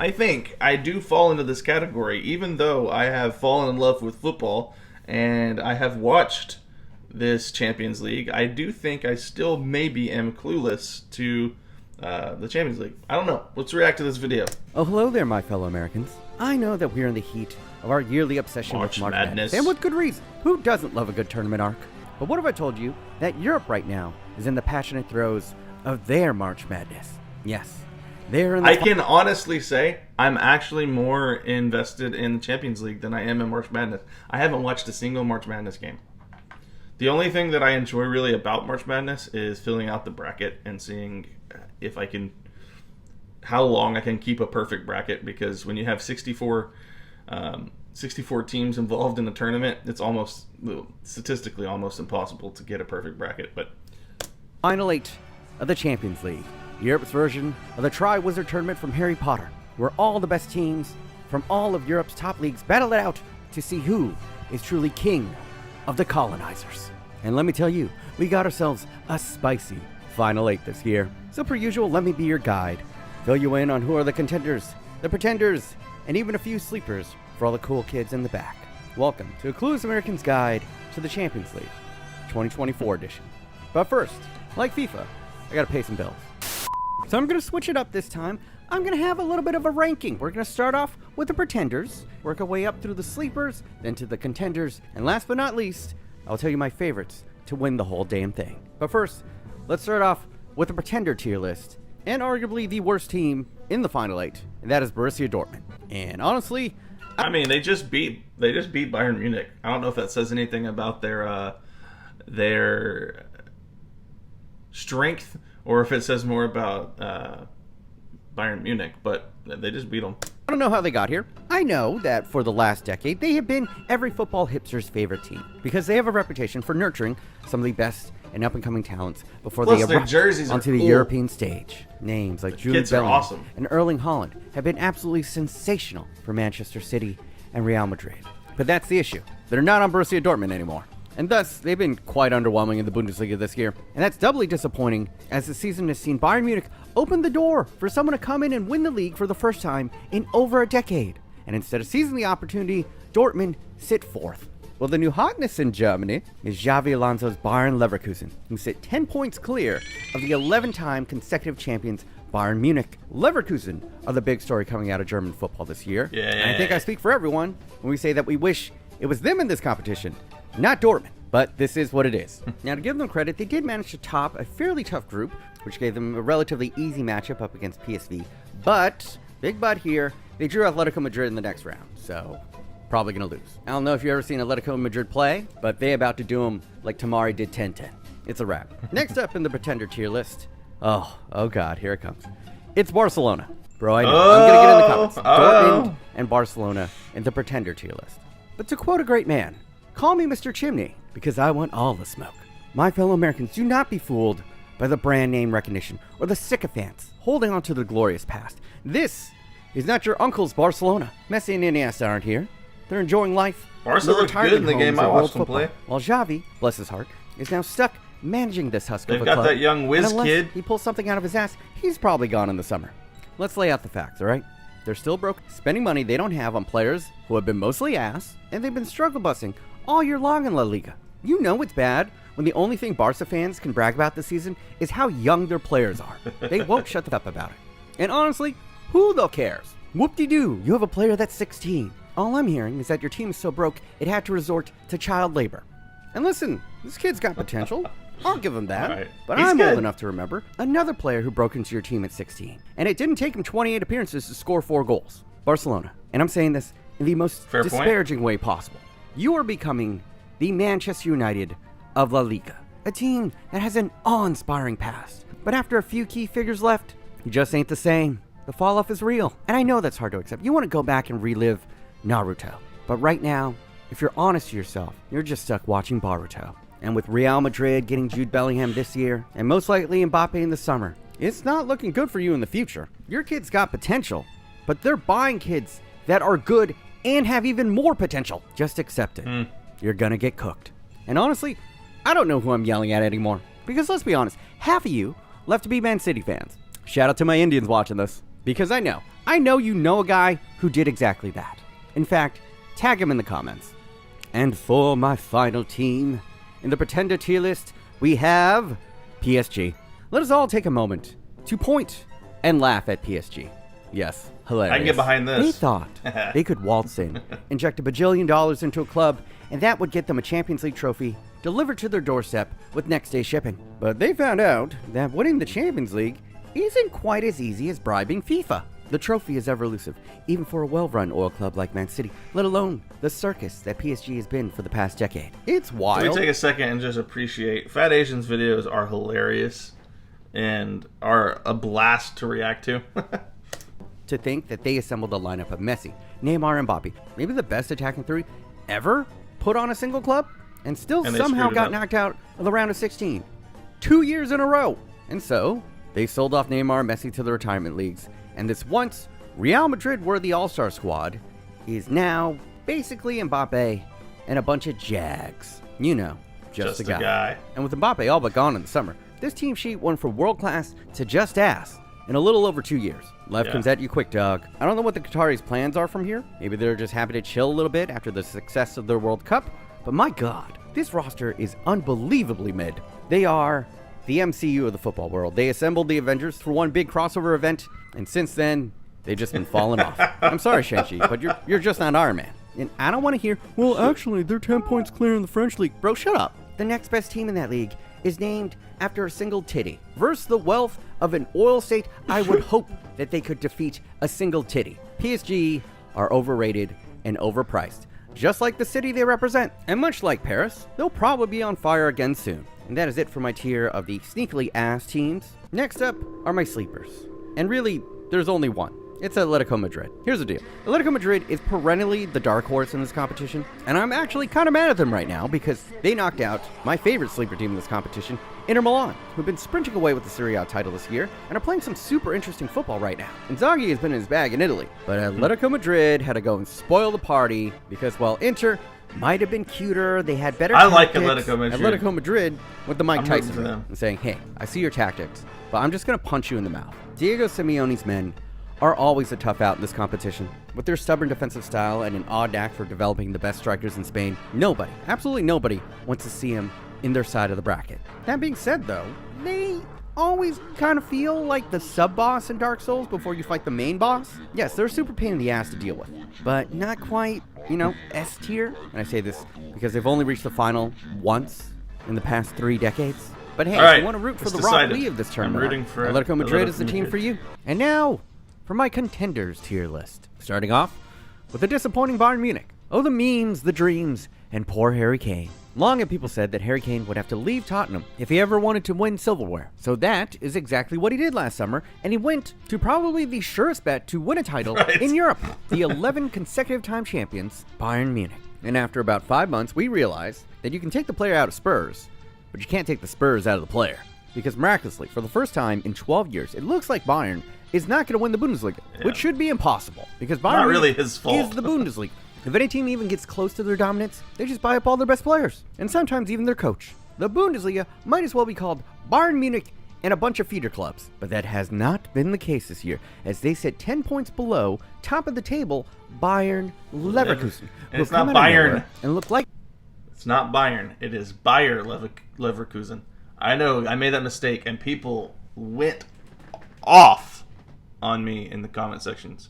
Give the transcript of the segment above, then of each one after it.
I think I do fall into this category, even though I have fallen in love with football and I have watched this Champions League. I do think I still maybe am clueless to the Champions League. I don't know. Let's react to this video. Oh, hello there, my fellow Americans. I know that we're in the heat of our yearly obsession with March Madness, and with good reason. Who doesn't love a good tournament arc? But what if I told you that Europe right now is in the passionate throes of their March Madness? Yes, they're in the... I can honestly say I'm actually more invested in the Champions League than I am in March Madness. I haven't watched a single March Madness game. The only thing that I enjoy really about March Madness is filling out the bracket and seeing if I can, how long I can keep a perfect bracket, because when you have 64 teams involved in the tournament, it's almost, statistically almost impossible to get a perfect bracket. But Final 8 of the Champions League, Europe's version of the Tri-Wizard Tournament from Harry Potter, where all the best teams from all of Europe's top leagues battle it out to see who is truly king of the colonizers. And let me tell you, we got ourselves a spicy Final 8 this year. So per usual, let me be your guide, fill you in on who are the contenders, the pretenders, and even a few sleepers for all the cool kids in the back. Welcome to a Clueless American's Guide to the Champions League 2024 edition. But first, like FIFA, I gotta pay some bills. So I'm gonna switch it up this time. I'm gonna have a little bit of a ranking. We're gonna start off with the pretenders, work our way up through the sleepers, then to the contenders, and last but not least, I'll tell you my favorites to win the whole damn thing. But first, let's start off with the pretender tier list, and arguably the worst team in the Final 8, and that is Borussia Dortmund. And honestly, I mean, they just beat Bayern Munich. I don't know if that says anything about their strength, or if it says more about Bayern Munich, but they just beat them. I don't know how they got here. I know that for the last decade, they have been every football hipster's favorite team, because they have a reputation for nurturing some of the best and up-and-coming talents before they erupt onto the European stage. Names like Jude Bellingham and Erling Haaland have been absolutely sensational for Manchester City and Real Madrid. But that's the issue. They're not on Borussia Dortmund anymore. And thus, they've been quite underwhelming in the Bundesliga this year. And that's doubly disappointing, as the season has seen Bayern Munich open the door for someone to come in and win the league for the first time in over a decade. And instead of seizing the opportunity, Dortmund sit fourth. Well, the new hotness in Germany is Xavi Alonso's Bayern Leverkusen, who sit 10 points clear of the 11-time consecutive champions Bayern Munich. Leverkusen are the big story coming out of German football this year. Yeah. And I think I speak for everyone when we say that we wish it was them in this competition, not Dortmund. But this is what it is. Now, to give them credit, they did manage to top a fairly tough group, which gave them a relatively easy matchup up against PSV. But, big but here, they drew Atletico Madrid in the next round, so probably going to lose. I don't know if you've ever seen Atletico Madrid play, but they about to do them like Tamari did 10-10. It's a wrap. Next up in the pretender tier list, oh God, here it comes. It's Barcelona. Bro, I know. I'm going to get in the comments. Dortmund and Barcelona in the pretender tier list. But to quote a great man, call me Mr. Chimney, because I want all the smoke. My fellow Americans, do not be fooled by the brand name recognition or the sycophants holding on to the glorious past. This is not your uncle's Barcelona. Messi and Iniesta aren't here. They're enjoying life. Barca looked good in the game I watched them play. While Xavi, bless his heart, is now stuck managing this husk They've of a club. got that young whiz kid. He pulls something out of his ass, he's probably gone in the summer. Let's lay out the facts, all right? They're still broke, spending money they don't have on players who have been mostly ass, and they've been struggle busing all year long in La Liga. You know it's bad when the only thing Barca fans can brag about this season is how young their players are. They won't shut up about it. And honestly, who the cares? Whoop-de-doo, you have a player that's 16. All I'm hearing is that your team is so broke it had to resort to child labor. And listen, this kid's got potential. I'll give him that. Right. But I'm old enough to remember another player who broke into your team at 16. And it didn't take him 28 appearances to score 4 goals. Barcelona. And I'm saying this in the most disparaging way possible. You are becoming the Manchester United of La Liga. A team that has an awe-inspiring past. But after a few key figures left, you just ain't the same. The fall-off is real. And I know that's hard to accept. You want to go back and relive Naruto. But right now, if you're honest to yourself, you're just stuck watching Boruto. And with Real Madrid getting Jude Bellingham this year, and most likely Mbappe in the summer, it's not looking good for you in the future. Your kid's got potential, but they're buying kids that are good and have even more potential. Just accept it. You're gonna get cooked. And honestly, I don't know who I'm yelling at anymore. Because let's be honest, half of you left to be Man City fans. Shout out to my Indians watching this. Because I know you know a guy who did exactly that. In fact, tag him in the comments. And for my final team, in the Pretender tier list, we have PSG. Let us all take a moment to point and laugh at PSG. Yes, hilarious. I can get behind this. They thought they could waltz in, inject $1 billion into a club, and that would get them a Champions League trophy delivered to their doorstep with next day shipping. But they found out that winning the Champions League isn't quite as easy as bribing FIFA. The trophy is ever elusive, even for a well-run oil club like Man City, let alone the circus that PSG has been for the past decade. It's wild. Can we take a second and just appreciate Fat Asian's videos are hilarious and are a blast to react to. To think that they assembled a lineup of Messi, Neymar, and Mbappe, maybe the best attacking three ever put on a single club, and still somehow got knocked out of the round of 16. 2 years in a row. And so, they sold off Neymar and Messi to the retirement leagues, and this once Real Madrid-worthy all-star squad is now basically Mbappe and a bunch of Jags. You know, just a guy. And with Mbappe all but gone in the summer, this team sheet went from world-class to just ass in a little over 2 years. Life comes at you quick, dog. I don't know what the Qataris' plans are from here. Maybe they're just happy to chill a little bit after the success of their World Cup. But my God, this roster is unbelievably mid. They are the MCU of the football world. They assembled the Avengers for one big crossover event, and since then, they've just been falling off. I'm sorry, Shang-Chi, but you're just not Iron Man. And I don't want to hear, well, actually, they're 10 points clear in the French league. Bro, shut up. The next best team in that league is named after a single titty. Versus the wealth of an oil state, I would hope that they could defeat a single titty. PSG are overrated and overpriced, just like the city they represent. And much like Paris, they'll probably be on fire again soon. And that is it for my tier of the sneakily ass teams. Next up are my sleepers. And really, there's only one. It's Atletico Madrid. Here's the deal. Atletico Madrid is perennially the dark horse in this competition, and I'm actually kind of mad at them right now because they knocked out my favorite sleeper team in this competition, Inter Milan, who've been sprinting away with the Serie A title this year and are playing some super interesting football right now. Inzaghi has been in his bag in Italy, but Atletico Madrid had to go and spoil the party because while Inter might have been cuter, they had better tactics. Atletico Madrid. Atletico Madrid with the Mike Tyson and saying, hey, I see your tactics, but I'm just going to punch you in the mouth. Diego Simeone's men are always a tough out in this competition. With their stubborn defensive style and an odd knack for developing the best strikers in Spain, nobody, absolutely nobody, wants to see him in their side of the bracket. That being said, though, they always kind of feel like the sub-boss in Dark Souls before you fight the main boss. Yes, they're a super pain in the ass to deal with, but not quite, S tier. And I say this because they've only reached the final once in the past 3 decades. But hey, if you want to root for the Rock Lee of this tournament, I'm rooting for Atletico Madrid is the team for you. And now, for my contenders tier list. Starting off with the disappointing Bayern Munich. Oh, the memes, the dreams, and poor Harry Kane. Long have people said that Harry Kane would have to leave Tottenham if he ever wanted to win silverware. So that is exactly what he did last summer, and he went to probably the surest bet to win a title in Europe. The 11 consecutive time champions, Bayern Munich. And after about 5 months, we realized that you can take the player out of Spurs, but you can't take the Spurs out of the player. Because miraculously, for the first time in 12 years, it looks like Bayern is not going to win the Bundesliga, which should be impossible, because Bayern not really his fault. Is the Bundesliga. If any team even gets close to their dominance, they just buy up all their best players, and sometimes even their coach. The Bundesliga might as well be called Bayern Munich and a bunch of feeder clubs, but that has not been the case this year, as they sit 10 points below, top of the table, Bayern Leverkusen. And it's not Bayern. And look like it's not Bayern. It is Bayer Leverkusen. I know, I made that mistake, and people went off on me in the comment sections.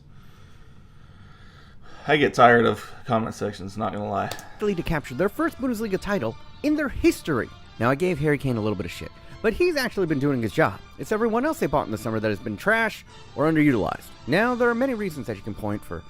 I get tired of comment sections, not gonna lie. To capture their first Bundesliga title in their history. Now, I gave Harry Kane a little bit of shit, but he's actually been doing his job. It's everyone else they bought in the summer that has been trash or underutilized. Now, there are many reasons that you can point for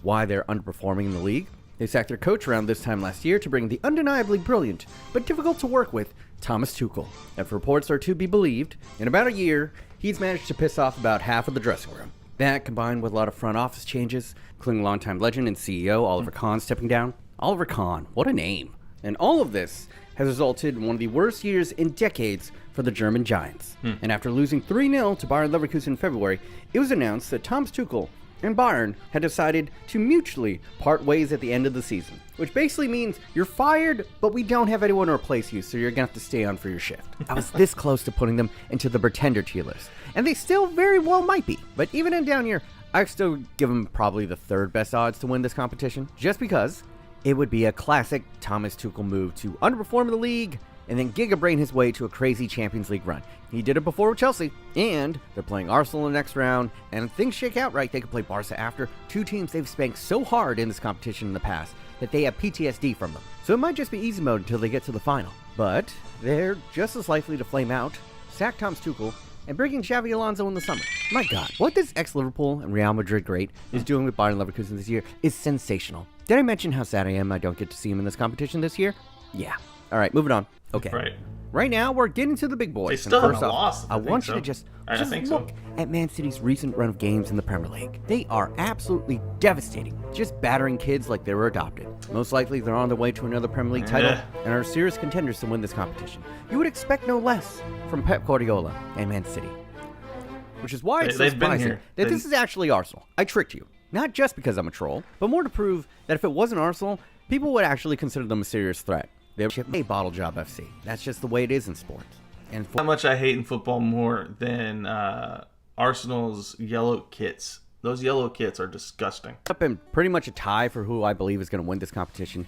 why they're underperforming in the league. They sacked their coach around this time last year to bring the undeniably brilliant, but difficult to work with, Thomas Tuchel. If reports are to be believed, in about a year, he's managed to piss off about half of the dressing room. That, combined with a lot of front office changes, including longtime legend and CEO Oliver Kahn stepping down. Oliver Kahn, what a name. And all of this has resulted in one of the worst years in decades for the German Giants. And after losing 3-0 to Bayer Leverkusen in February, it was announced that Thomas Tuchel and Bayern had decided to mutually part ways at the end of the season, which basically means you're fired, but we don't have anyone to replace you, so you're gonna have to stay on for your shift. I was this close to putting them into the Pretender tier list, and they still very well might be, but even in down here, I still give them probably the third best odds to win this competition, just because it would be a classic Thomas Tuchel move to underperform in the league and then gigabrain his way to a crazy Champions League run. He did it before with Chelsea, and they're playing Arsenal in the next round, and if things shake out right, they could play Barca after, two teams they've spanked so hard in this competition in the past that they have PTSD from them. So it might just be easy mode until they get to the final. But they're just as likely to flame out, sack Thomas Tuchel, and bring in Xavi Alonso in the summer. My God, what this ex-Liverpool and Real Madrid great is doing with Bayern Leverkusen this year is sensational. Did I mention how sad I am I don't get to see him in this competition this year? Yeah. All right, moving on. Okay. Right now, we're getting to the big boys. They still haven't lost. I want you to just look at Man City's recent run of games in the Premier League. They are absolutely devastating, just battering kids like they were adopted. Most likely, they're on their way to another Premier League title and are serious contenders to win this competition. You would expect no less from Pep Guardiola and Man City. Which is why it's so surprising that this is actually Arsenal. I tricked you. Not just because I'm a troll, but more to prove that if it wasn't Arsenal, people would actually consider them a serious threat. They would ship a bottle job FC. That's just the way it is in sports. And how much I hate in football more than Arsenal's yellow kits. Those yellow kits are disgusting. Up in pretty much a tie for who I believe is going to win this competition.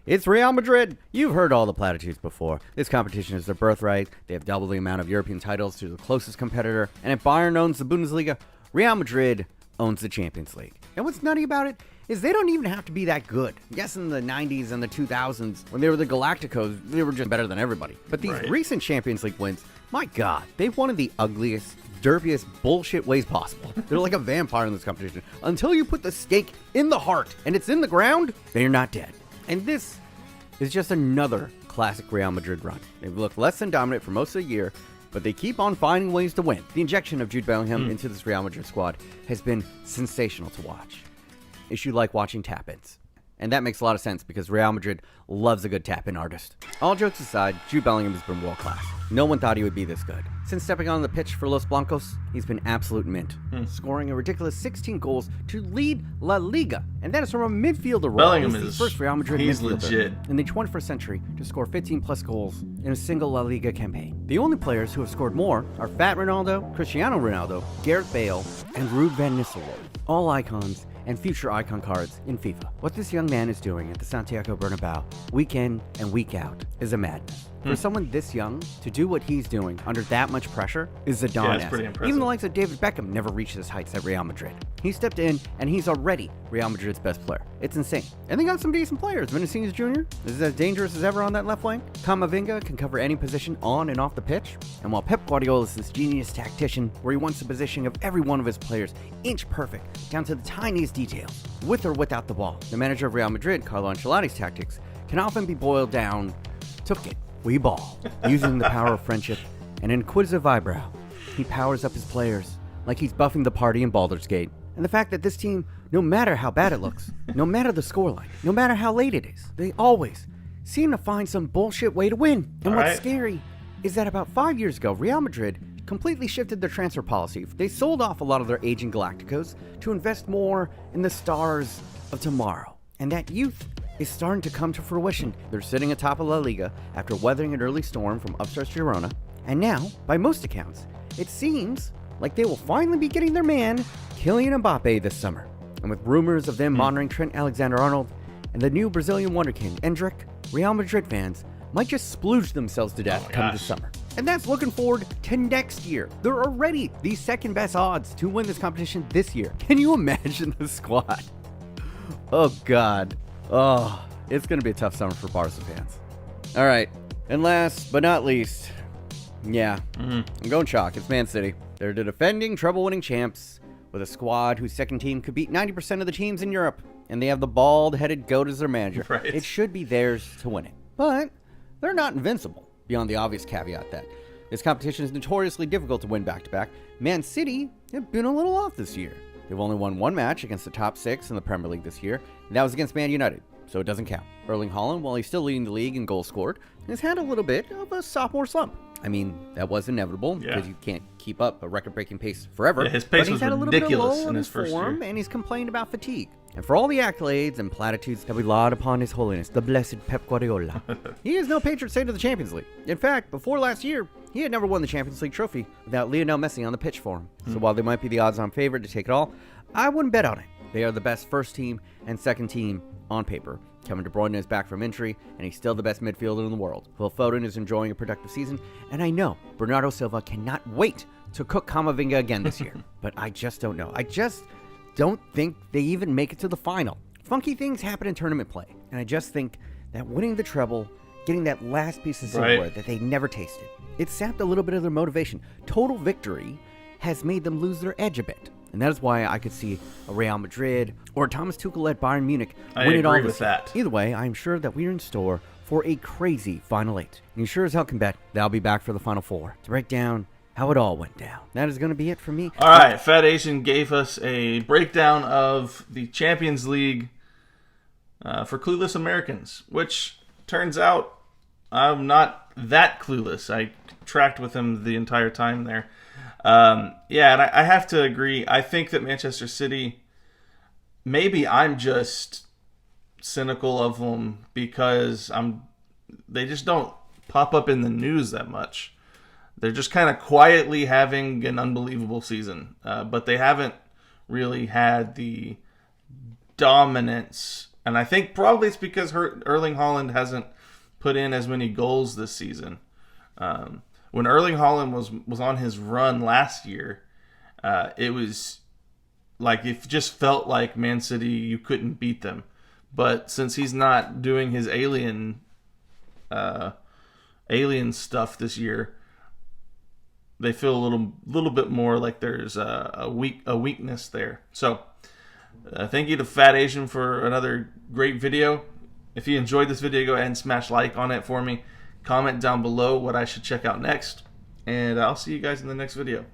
It's Real Madrid. You've heard all the platitudes before. This competition is their birthright. They have double the amount of European titles to the closest competitor. And if Bayern owns the Bundesliga, Real Madrid owns the Champions League. And what's nutty about it is they don't even have to be that good. Yes, in the 90s and the 2000s, when they were the Galacticos, they were just better than everybody. But these recent Champions League wins, my God, they've won in the ugliest, derpiest bullshit ways possible. They're like a vampire in this competition. Until you put the stake in the heart and it's in the ground, they're not dead. And this is just another classic Real Madrid run. They've looked less than dominant for most of the year, but they keep on finding ways to win. The injection of Jude Bellingham into this Real Madrid squad has been sensational to watch. Issue like watching tap-ins. And that makes a lot of sense because Real Madrid loves a good tap-in artist. All jokes aside, Jude Bellingham has been world-class. No one thought he would be this good. Since stepping on the pitch for Los Blancos, he's been absolute mint, scoring a ridiculous 16 goals to lead La Liga. And that is from a midfielder role. Bellingham He's the first Real Madrid midfielder legit in the 21st century to score 15-plus goals in a single La Liga campaign. The only players who have scored more are Fat Ronaldo, Cristiano Ronaldo, Gareth Bale, and Ruud van Nistelrooy. All icons and future icon cards in FIFA. What this young man is doing at the Santiago Bernabeu, week in and week out, is a madness. For someone this young to do what he's doing under that much pressure is a dawn asset. Pretty impressive. Even the likes of David Beckham never reached his heights at Real Madrid. He stepped in, and he's already Real Madrid's best player. It's insane. And they got some decent players. Vinicius Jr. is as dangerous as ever on that left wing. Camavinga can cover any position on and off the pitch. And while Pep Guardiola is this genius tactician where he wants the positioning of every one of his players inch perfect, down to the tiniest details, with or without the ball, the manager of Real Madrid, Carlo Ancelotti's tactics, can often be boiled down to it. We ball. Using the power of friendship and an inquisitive eyebrow, he powers up his players like he's buffing the party in Baldur's Gate. And the fact that this team, no matter how bad it looks, no matter the scoreline, no matter how late it is, they always seem to find some bullshit way to win. And what's scary is that about 5 years ago, Real Madrid completely shifted their transfer policy. They sold off a lot of their aging Galacticos to invest more in the stars of tomorrow. And that youth is starting to come to fruition. They're sitting atop of La Liga after weathering an early storm from upstart Girona. And now, by most accounts, it seems like they will finally be getting their man, Kylian Mbappe, this summer. And with rumors of them monitoring Trent Alexander-Arnold and the new Brazilian wonderkin, Endrick, Real Madrid fans might just splooge themselves to death come this summer. And that's looking forward to next year. They're already the second best odds to win this competition this year. Can you imagine the squad? Oh, God. Oh, it's going to be a tough summer for Barca fans. All right. And last but not least, I'm going chalk. It's Man City. They're the defending treble-winning champs with a squad whose second team could beat 90% of the teams in Europe. And they have the bald-headed goat as their manager. Right. It should be theirs to win it. But they're not invincible, beyond the obvious caveat that this competition is notoriously difficult to win back-to-back. Man City have been a little off this year. They've only won one match against the top six in the Premier League this year, and that was against Man United, so it doesn't count. Erling Haaland, while he's still leading the league in goals scored, has had a little bit of a sophomore slump. I mean, that was inevitable Yeah. because you can't keep up a record-breaking pace forever. Yeah, his pace but he's was had a little bit of ridiculous lull in his first form, year. and he's complained about fatigue. And for all the accolades and platitudes that we laud upon His Holiness, the blessed Pep Guardiola, he is no patron saint of the Champions League. In fact, before last year, he had never won the Champions League trophy without Lionel Messi on the pitch for him. So while they might be the odds-on favorite to take it all, I wouldn't bet on it. They are the best first team and second team on paper. Kevin De Bruyne is back from injury, and he's still the best midfielder in the world. Phil Foden is enjoying a productive season, and I know Bernardo Silva cannot wait to cook Camavinga again this year. But I just don't know. I just don't think they even make it to the final. Funky things happen in tournament play, and I just think that winning the treble, getting that last piece of silverware that they never tasted, it sapped a little bit of their motivation. Total victory has made them lose their edge a bit. And that is why I could see a Real Madrid or Thomas Tuchel at Bayern Munich win it all. I agree with that. Either way, I'm sure that we're in store for a crazy Final 8. And you sure as hell can bet that I'll be back for the Final 4 to break down how it all went down. That is going to be it for me. All right, Fat Asian gave us a breakdown of the Champions League for clueless Americans, which turns out I'm not that clueless. I tracked with him the entire time there. Yeah, and I have to agree. I think that Manchester City, maybe I'm just cynical of them because they just don't pop up in the news that much. They're just kind of quietly having an unbelievable season, but they haven't really had the dominance. And I think probably it's because Erling Haaland hasn't put in as many goals this season. When Erling Haaland was on his run last year, it was like it just felt like Man City, you couldn't beat them. But since he's not doing his alien stuff this year, they feel a little bit more like there's a weakness there. So thank you to Fat Asian for another great video. If you enjoyed this video, go ahead and smash like on it for me. Comment down below what I should check out next. And I'll see you guys in the next video.